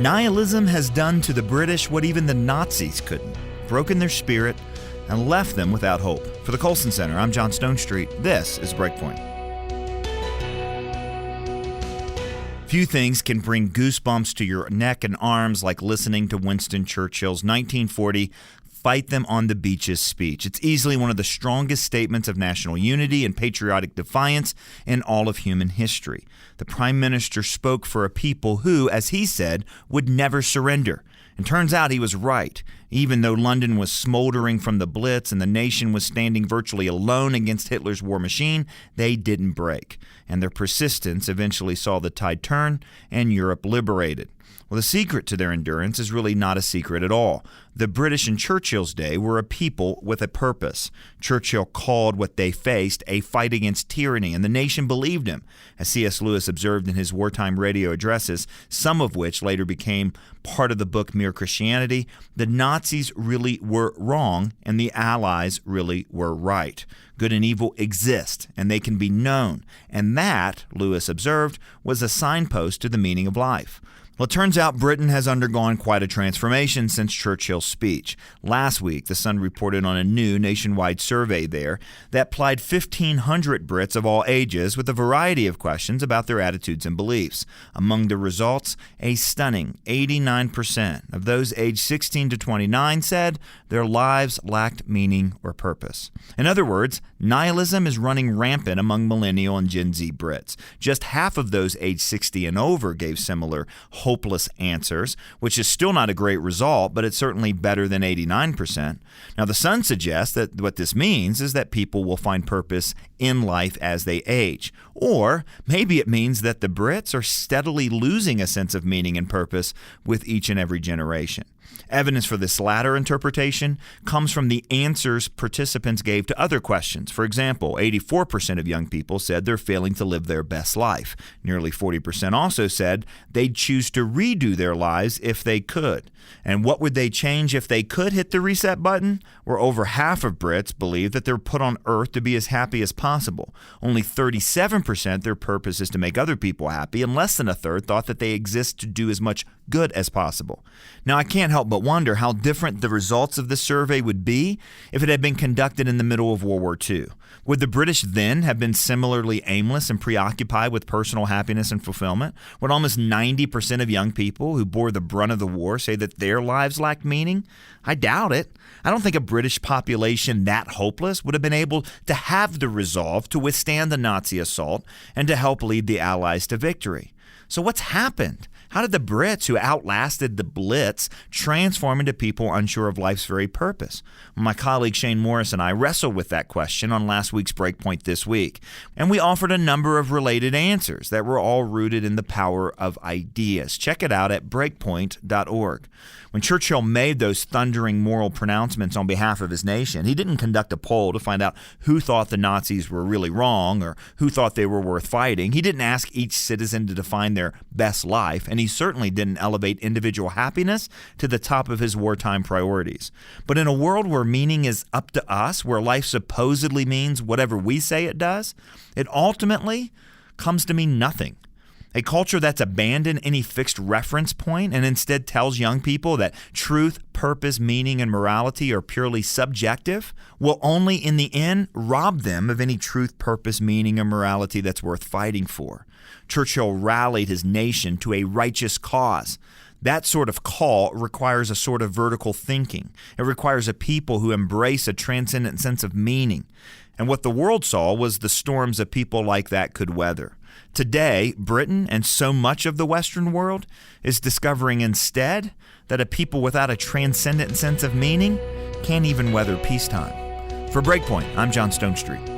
Nihilism has done to the British what even the Nazis couldn't, broken their spirit and left them without hope. For the Colson Center, I'm John Stonestreet. This is Breakpoint. Few things can bring goosebumps to your neck and arms like listening to Winston Churchill's 1940 Fight Them on the Beaches speech. It's easily one of the strongest statements of national unity and patriotic defiance in all of human history. The Prime Minister spoke for a people who, as he said, would never surrender. And turns out he was right. Even though London was smoldering from the Blitz and the nation was standing virtually alone against Hitler's war machine, they didn't break. And their persistence eventually saw the tide turn and Europe liberated. Well, the secret to their endurance is really not a secret at all. The British in Churchill's day were a people with a purpose. Churchill called what they faced a fight against tyranny, and the nation believed him. As C.S. Lewis observed in his wartime radio addresses, some of which later became part of the book Mere Christianity, the Nazis really were wrong, and the Allies really were right. Good and evil exist, and they can be known. And that, Lewis observed, was a signpost to the meaning of life. Well, it turns out Britain has undergone quite a transformation since Churchill's speech. Last week, The Sun reported on a new nationwide survey there that plied 1,500 Brits of all ages with a variety of questions about their attitudes and beliefs. Among the results, a stunning 89% of those aged 16 to 29 said their lives lacked meaning or purpose. In other words, nihilism is running rampant among millennial and Gen Z Brits. Just half of those aged 60 and over gave similar hopeless answers, which is still not a great result, but it's certainly better than 89%. Now, The Sun suggests that what this means is that people will find purpose in life as they age. Or maybe it means that the Brits are steadily losing a sense of meaning and purpose with each and every generation. Evidence for this latter interpretation comes from the answers participants gave to other questions. For example, 84% of young people said they're failing to live their best life. Nearly 40% also said they'd choose to redo their lives if they could. And what would they change if they could hit the reset button? Where over half of Brits believe that they're put on earth to be as happy as possible. Only 37% their purpose is to make other people happy, and less than a third thought that they exist to do as much good as possible. Now, I can't help but wonder how different the results of this survey would be if it had been conducted in the middle of World War II. Would the British then have been similarly aimless and preoccupied with personal happiness and fulfillment? Would almost 90% of young people who bore the brunt of the war say that their lives lacked meaning? I doubt it. I don't think a British population that hopeless would have been able to have the resolve to withstand the Nazi assault and to help lead the Allies to victory. So what's happened? How did the Brits who outlasted the Blitz transform into people unsure of life's very purpose? My colleague Shane Morris and I wrestled with that question on last week's Breakpoint This Week, and we offered a number of related answers that were all rooted in the power of ideas. Check it out at breakpoint.org. When Churchill made those thundering moral pronouncements on behalf of his nation, he didn't conduct a poll to find out who thought the Nazis were really wrong or who thought they were worth fighting. He didn't ask each citizen to define their best life, and he certainly didn't elevate individual happiness to the top of his wartime priorities. But in a world where meaning is up to us, where life supposedly means whatever we say it does, it ultimately comes to mean nothing. A culture that's abandoned any fixed reference point and instead tells young people that truth, purpose, meaning, and morality are purely subjective will only in the end rob them of any truth, purpose, meaning, and morality that's worth fighting for. Churchill rallied his nation to a righteous cause. That sort of call requires a sort of vertical thinking. It requires a people who embrace a transcendent sense of meaning. And what the world saw was the storms a people like that could weather. Today, Britain and so much of the Western world is discovering instead that a people without a transcendent sense of meaning can't even weather peacetime. For Breakpoint, I'm John Stonestreet.